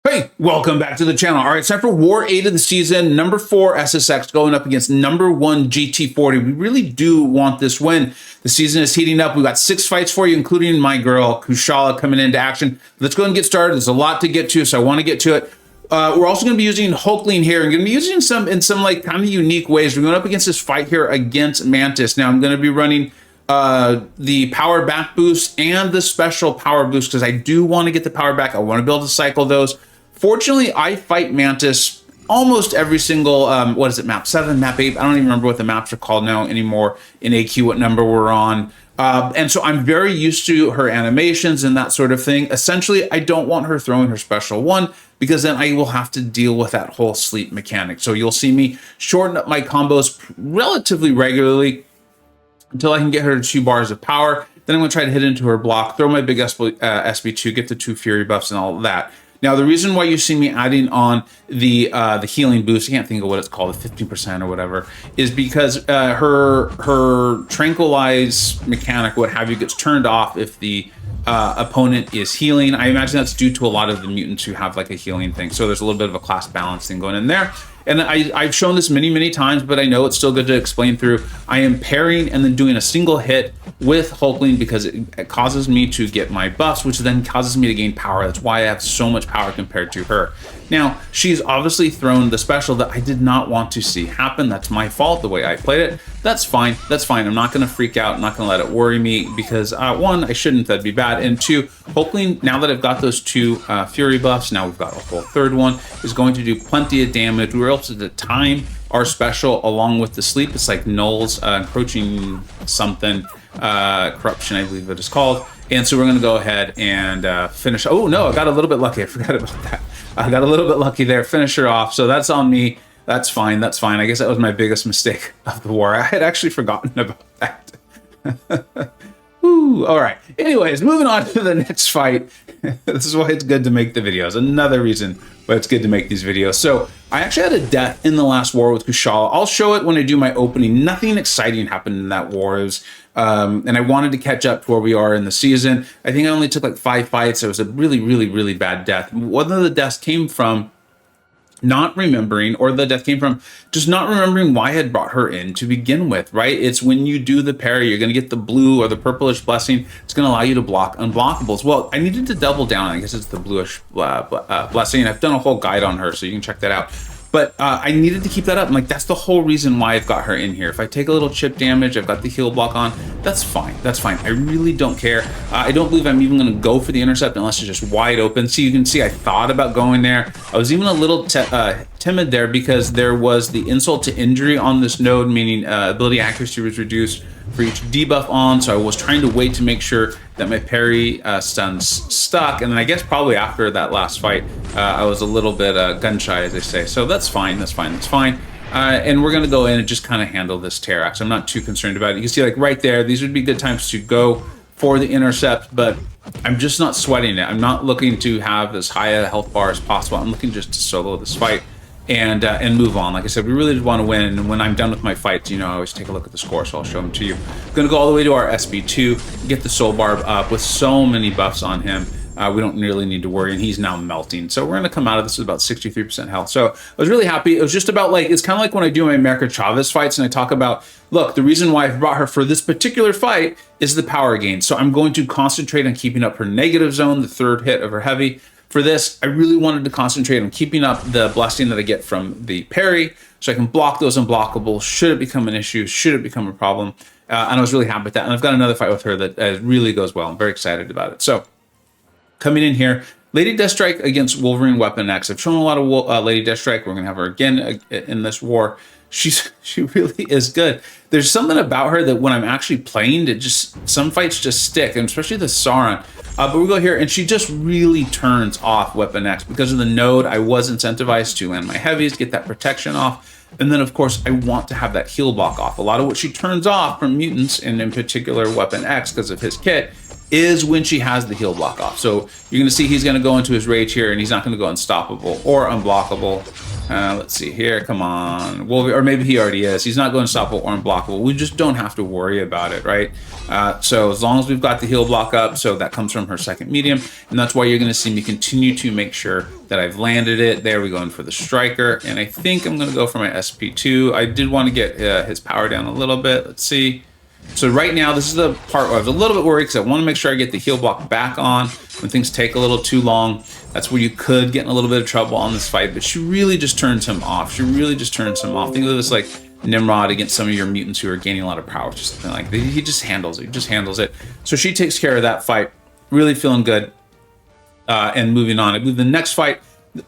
Hey, welcome back to the channel. All right, it's time for War 8 of the season. Number 4 SSX going up against number 1 GT40. We really do want this win. The season is heating up. We've got 6 fights for you, including my girl, Kushala, coming into action. Let's go ahead and get started. There's a lot to get to, so I want to get to it. We're also going to be using Hulkling here. I'm going to be using some in some like kind of unique ways. We're going up against this fight here against Mantis. Now, I'm going to be running the power back boost and the special power boost because I do want to get the power back. I want to be able to cycle those. Fortunately, I fight Mantis almost every single, what is it, map 7, map 8? I don't even remember what the maps are called now anymore in AQ, what number we're on. And so I'm very used to her animations and that sort of thing. Essentially, I don't want her throwing her special one because then I will have to deal with that whole sleep mechanic. So you'll see me shorten up my combos relatively regularly until I can get her to 2 bars of power. Then I'm going to try to hit into her block, throw my big SB2, get the 2 Fury buffs and all of that. Now, the reason why you see me adding on the healing boost, I can't think of what it's called, the 15% or whatever, is because her tranquilize mechanic, what have you, gets turned off if the opponent is healing. I imagine that's due to a lot of the mutants who have like a healing thing. So there's a little bit of a class balance thing going in there. And I've shown this many times, but I know it's still good to explain through. I am pairing and then doing a single hit with Hulkling because it causes me to get my buffs, which then causes me to gain power. That's why I have so much power compared to her. Now, she's obviously thrown the special that I did not want to see happen. That's my fault, the way I played it. That's fine. That's fine. I'm not going to freak out. I'm not going to let it worry me because, 1, I shouldn't. That'd be bad. And 2, Hulkling, now that I've got those 2 Fury buffs, now we've got a whole 3rd one, is going to do plenty of damage. We were able to time our special along with the sleep. It's like Null's encroaching something, corruption, I believe it is called. And so we're going to go ahead and finish. Oh, no, I got a little bit lucky. I forgot about that. I got a little bit lucky there. Finish her off. So that's on me. That's fine. That's fine. I guess that was my biggest mistake of the war. I had actually forgotten about that. Ooh, all right. Anyways, moving on to the next fight. This is why it's good to make the videos. Another reason why it's good to make these videos. So I actually had a death in the last war with Kushala. I'll show it when I do my opening. Nothing exciting happened in that war. It was, and I wanted to catch up to where we are in the season. I think I only took like 5 fights. It was a really bad death. One of the deaths came from not remembering, or the death came from just not remembering why I had brought her in to begin with, right? It's when you do the parry, you're going to get the blue or the purplish blessing. It's going to allow you to block unblockables. Well, I needed to double down. I guess it's the bluish blessing. I've done a whole guide on her, so you can check that out. But I needed to keep that up. I'm like, that's the whole reason why I've got her in here. If I take a little chip damage, I've got the heal block on, that's fine. That's fine. I really don't care. I don't believe I'm even going to go for the intercept unless it's just wide open. So you can see I thought about going there. I was even a little timid there because there was the insult to injury on this node, meaning ability accuracy was reduced for each debuff on. So I was trying to wait to make sure that my parry stuns stuck. And then I guess probably after that last fight, I was a little bit gun shy, as they say. So that's fine. That's fine. That's fine. And we're going to go in and just kind of handle this Terrax. I'm not too concerned about it. You can see like right there, these would be good times to go for the intercept, but I'm just not sweating it. I'm not looking to have as high a health bar as possible. I'm looking just to solo this fight and move on. Like I said, we really did want to win, and when I'm done with my fights, you know, I always take a look at the score, so I'll show them to you. I'm going to go all the way to our SB2, get the soul barb up with so many buffs on him. We don't really need to worry, and he's now melting. So we're going to come out of this with about 63% health. So I was really happy. It was just about like, it's kind of like when I do my America Chavez fights and I talk about, look, the reason why I brought her for this particular fight is the power gain. So I'm going to concentrate on keeping up her negative zone, the 3rd hit of her heavy. For this, I really wanted to concentrate on keeping up the blessing that I get from the parry so I can block those unblockables should it become an issue, should it become a problem. And I was really happy with that. And I've got another fight with her that really goes well. I'm very excited about it. So coming in here, Lady Deathstrike against Wolverine Weapon X. I've shown a lot of Lady Deathstrike. We're going to have her again in this war. She really is good. There's something about her that when I'm actually playing, it just, some fights just stick, and especially the Sauron. But we go here, and she just really turns off Weapon X. Because of the node, I was incentivized to land my heavies, get that protection off. And then, of course, I want to have that heal block off. A lot of what she turns off from mutants, and in particular Weapon X, because of his kit, is when she has the heal block off. So you're going to see he's going to go into his rage here, and he's not going to go unstoppable or unblockable. Let's see here. Come on. Well, or maybe he already is. He's not going stoppable or unblockable. We just don't have to worry about it, right? So as long as we've got the heal block up, so that comes from her second medium, and that's why you're going to see me continue to make sure that I've landed it. There we go in for the striker, and I think I'm going to go for my SP2. I did want to get his power down a little bit. Let's see. So right now, this is the part where I was a little bit worried because I want to make sure I get the heal block back on when things take a little too long. That's where you could get in a little bit of trouble on this fight, but she really just turns him off. She really just turns him off. Think of this like Nimrod against some of your mutants who are gaining a lot of power, just something like that. He just handles it. He just handles it. So she takes care of that fight. Really feeling good. And moving on. I believe the next fight,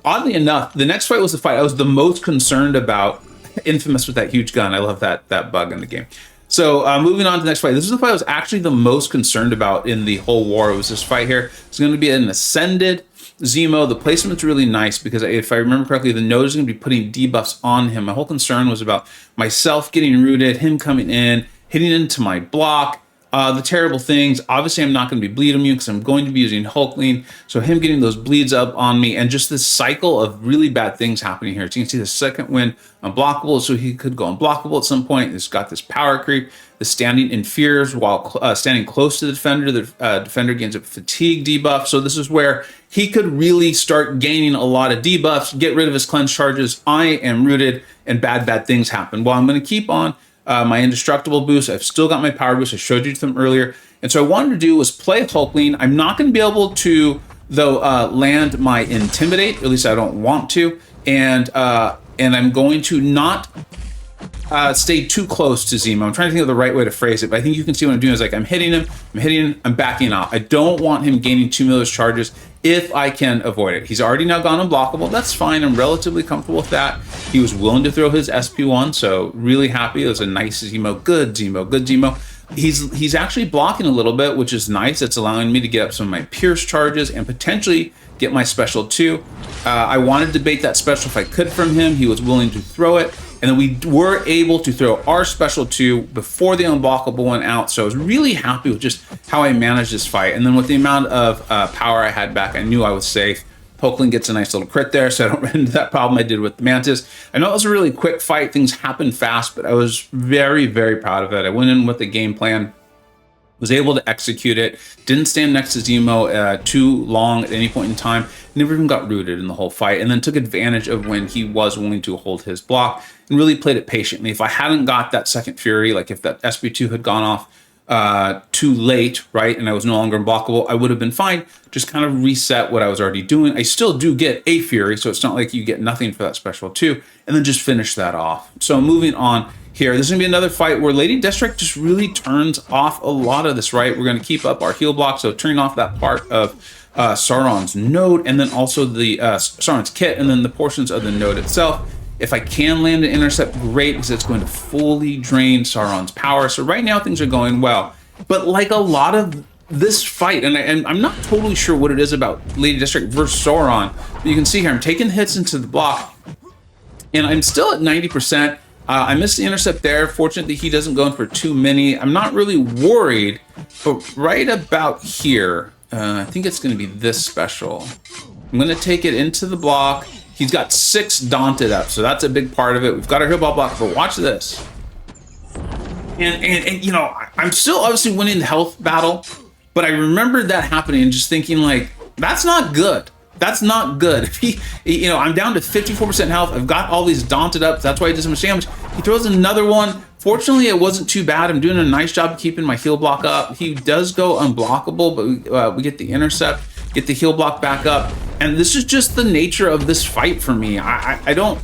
oddly enough, the next fight was the fight I was the most concerned about. Infamous with that huge gun. I love that bug in the game. So moving on to the next fight. This is the fight I was actually the most concerned about in the whole war. It was this fight here. It's going to be an Ascended Zemo. The placement's really nice because if I remember correctly, the node is going to be putting debuffs on him. My whole concern was about myself getting rooted, him coming in, hitting into my block. The terrible things, obviously I'm not going to be bleed immune because I'm going to be using Hulkling, so him getting those bleeds up on me and just this cycle of really bad things happening here. So you can see the second win unblockable, so he could go unblockable at some point. He's got this power creep, the standing in fears while standing close to the defender. The defender gains a fatigue debuff, so this is where he could really start gaining a lot of debuffs, get rid of his cleanse charges. I am rooted and bad things happen. Well, I'm going to keep on my indestructible boost. I've still got my power boost. I showed you them earlier. And so what I wanted to do was play Hulkling. I'm not going to be able to, though, land my Intimidate. At least I don't want to. And I'm going to not stay too close to Zemo. I'm trying to think of the right way to phrase it, but I think you can see what I'm doing is like I'm hitting him, I'm backing off. I don't want him gaining 2 million charges if I can avoid it. He's already now gone unblockable. That's fine. I'm relatively comfortable with that. He was willing to throw his SP1, so really happy. It was a nice Zemo. Good Zemo. Good Zemo. He's actually blocking a little bit, which is nice. It's allowing me to get up some of my Pierce charges and potentially get my special 2. I wanted to bait that special if I could from him. He was willing to throw it. And then we were able to throw our special 2 before the unblockable went out. So I was really happy with just how I managed this fight. And then with the amount of power I had back, I knew I was safe. Hulkling gets a nice little crit there, so I don't run into that problem I did with the Mantis. I know it was a really quick fight. Things happened fast, but I was very proud of it. I went in with the game plan, was able to execute it, didn't stand next to Zemo too long at any point in time, never even got rooted in the whole fight, and then took advantage of when he was willing to hold his block and really played it patiently. If I hadn't got that second Fury, like if that SP2 had gone off too late, right, and I was no longer unblockable, I would have been fine. Just kind of reset what I was already doing. I still do get a Fury, so it's not like you get nothing for that special 2, and then just finish that off. So moving on here, this is gonna be another fight where Lady Deathstrike just really turns off a lot of this, right? We're gonna keep up our heal block, so turning off that part of Sauron's node, and then also the Sauron's kit, and then the portions of the node itself. If I can land an intercept, great, because it's going to fully drain Sauron's power. So right now things are going well. But like a lot of this fight, and I'm not totally sure what it is about Lady Deathstrike versus Sauron, but you can see here I'm taking hits into the block, and I'm still at 90%. I missed the intercept there. Fortunately, he doesn't go in for too many. I'm not really worried, but right about here, I think it's going to be this special. I'm going to take it into the block. He's got 6 daunted up, so that's a big part of it. We've got our heal block, but watch this. And you know, I'm still obviously winning the health battle, but I remember that happening and just thinking like, that's not good. That's not good. If he, you know, I'm down to 54% health. I've got all these daunted up. That's why he did so much damage. He throws another one. Fortunately, it wasn't too bad. I'm doing a nice job of keeping my heal block up. He does go unblockable, but we get the intercept, get the heal block back up. And this is just the nature of this fight for me. I'm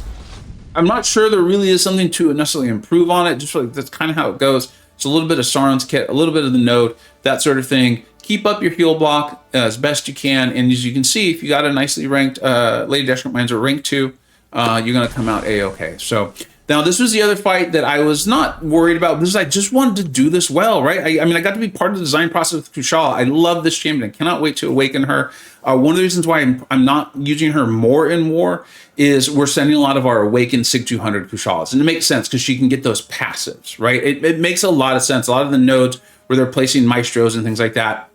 not sure there really is something to necessarily improve on it. Just like that's kind of how it goes. It's a little bit of Sauron's kit, a little bit of the node, that sort of thing. Keep up your heal block as best you can. And as you can see, if you got a nicely ranked Lady Deathstrike mines are rank 2, you're going to come out A-okay. So now this was the other fight that I was not worried about because I just wanted to do this well, right? I mean, I got to be part of the design process with Kushala. I love this champion. I cannot wait to awaken her. One of the reasons why I'm not using her more in war is we're sending a lot of our awakened SIG 200 Kushalas. And it makes sense because she can get those passives, right? It makes a lot of sense. A lot of the nodes where they're placing Maestros and things like that.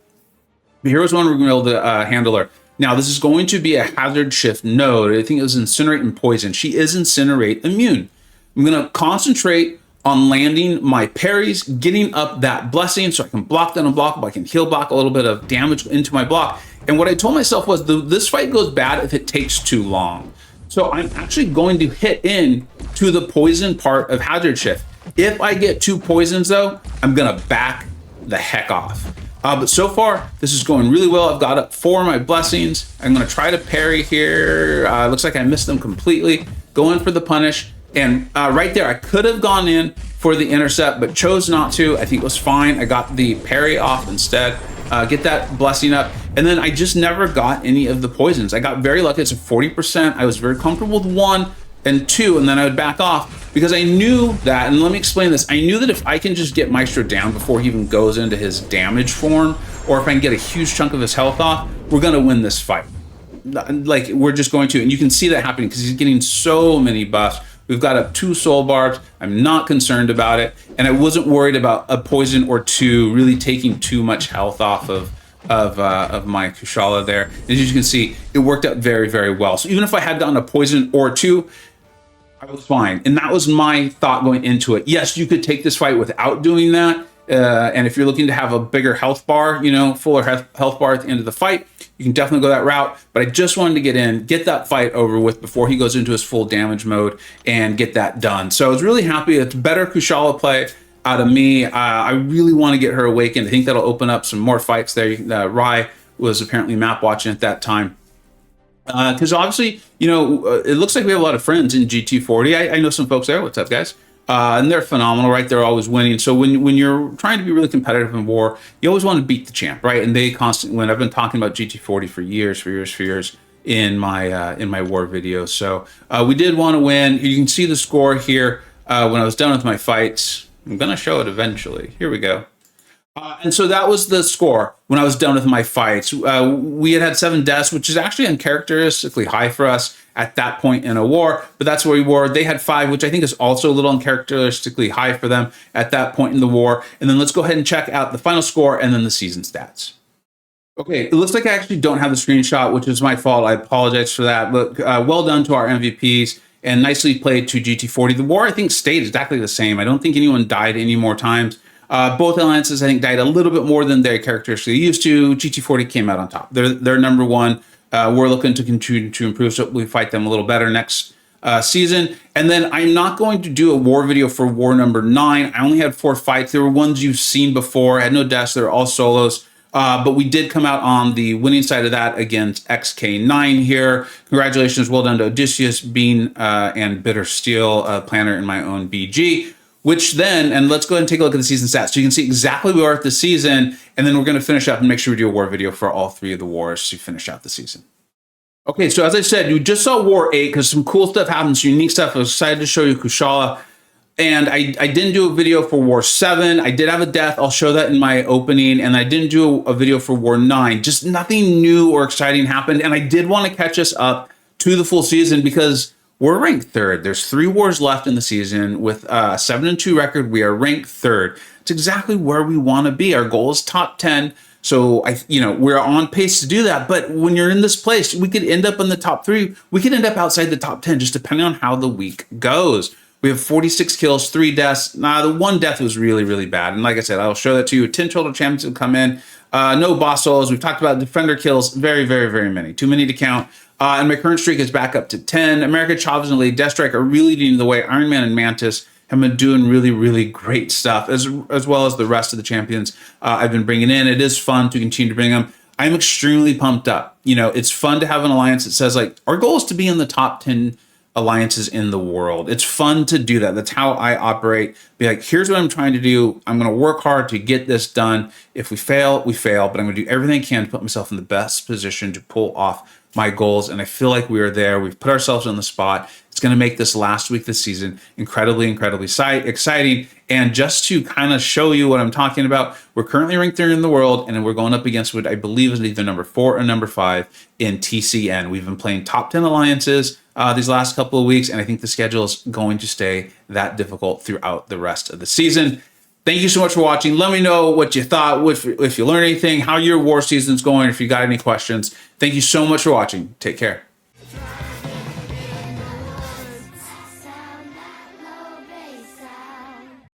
But here's one we're going to be able to handle her. Now, this is going to be a hazard shift node. I think it was Incinerate and Poison. She is Incinerate immune. I'm going to concentrate on landing my parries, getting up that blessing so I can block that unblockable. I can heal block a little bit of damage into my block. And what I told myself was this fight goes bad if it takes too long. So I'm actually going to hit in to the poison part of hazard shift. If I get 2 poisons though, I'm going to back the heck off. But so far, this is going really well. I've got up 4 of my blessings. I'm going to try to parry here. Looks like I missed them completely. Go in for the punish. And right there, I could have gone in for the intercept, but chose not to. I think it was fine. I got the parry off instead. Get that blessing up. And then I just never got any of the poisons. I got very lucky. It's a 40%. I was very comfortable with 1 and 2, and then I would back off because I knew that, and let me explain this. I knew that if I can just get Maestro down before he even goes into his damage form, or if I can get a huge chunk of his health off, we're going to win this fight. Like, we're just going to, and you can see that happening because he's getting so many buffs. We've got up 2 soul barbs. I'm not concerned about it, and I wasn't worried about a poison or 2 really taking too much health off of my Kushala there. And as you can see, it worked out very, very well. So even if I had gotten a poison or 2, I was fine. And that was my thought going into it. Yes, you could take this fight without doing that. And if you're looking to have a bigger health bar, fuller health bar at the end of the fight, you can definitely go that route. But I just wanted to get in, get that fight over with before he goes into his full damage mode and get that done. So I was really happy. It's better Kushala play out of me. I really want to get her awakened. I think that'll open up some more fights there. Rai was apparently map watching at that time. Because obviously, it looks like we have a lot of friends in GT40. I know some folks there. What's up, guys? And they're phenomenal, right? They're always winning. So when you're trying to be really competitive in war, you always want to beat the champ, right? And they constantly win. I've been talking about GT40 for years in my war videos. So we did want to win. You can see the score here when I was done with my fights. I'm going to show it eventually. Here we go. And so that was the score when I was done with my fights. We had 7 deaths, which is actually uncharacteristically high for us at that point in a war, but that's where we were. They had 5, which I think is also a little uncharacteristically high for them at that point in the war. And then let's go ahead and check out the final score and then the season stats. Okay, it looks like I actually don't have the screenshot, which is my fault. I apologize for that. But well done to our MVPs and nicely played to GT40. The war, I think, stayed exactly the same. I don't think anyone died any more times. Both alliances, I think, died a little bit more than they characteristically used to. GT40 came out on top. They're number 1. We're looking to continue to improve, so we fight them a little better next season. And then I'm not going to do a war video for war number 9. I only had 4 fights. They were ones you've seen before. I had no deaths. They were all solos. But we did come out on the winning side of that against XK9 here. Congratulations. Well done to Odysseus, Bean, and Bitter Steel, planner in my own BG. Which then, and let's go ahead and take a look at the season stats. So you can see exactly where we are at the season, and then we're going to finish up and make sure we do a war video for all 3 of the wars to finish out the season. Okay, so as I said, you just saw War 8 because some cool stuff happened, some unique stuff. I was excited to show you Kushala. And I didn't do a video for War 7. I did have a death. I'll show that in my opening. And I didn't do a video for War 9. Just nothing new or exciting happened. And I did want to catch us up to the full season because we're ranked 3rd. There's 3 wars left in the season. With a 7-2 record, we are ranked 3rd. It's exactly where we want to be. Our goal is top 10. So we're on pace to do that. But when you're in this place, we could end up in the top 3. We could end up outside the top 10, just depending on how the week goes. We have 46 kills, 3 deaths. The 1 death was really, really bad. And like I said, I'll show that to you. 10 total champions will come in. No boss solos. We've talked about defender kills. Very, very, very many. Too many to count. And my current streak is back up to 10. America, Chavez, and Lady Deathstrike are really leading the way. Iron Man and Mantis have been doing really, really great stuff, as well as the rest of the champions I've been bringing in. It is fun to continue to bring them. I'm extremely pumped up. It's fun to have an alliance that says, like, our goal is to be in the top 10 alliances in the world. It's fun to do that. That's how I operate. Be like, here's what I'm trying to do. I'm going to work hard to get this done. If we fail, we fail, but I'm going to do everything I can to put myself in the best position to pull off my goals. And I feel like we are there. We've put ourselves on the spot. It's going to make this last week this season incredibly, incredibly exciting. And just to kind of show you what I'm talking about, we're currently ranked 3rd in the world, and we're going up against what I believe is either number 4 or number 5 in TCN. We've been playing top 10 alliances these last couple of weeks, and I think the schedule is going to stay that difficult throughout the rest of the season. Thank you so much for watching. Let me know what you thought, if you learned anything, how your war season's going, if you got any questions. Thank you so much for watching. Take care.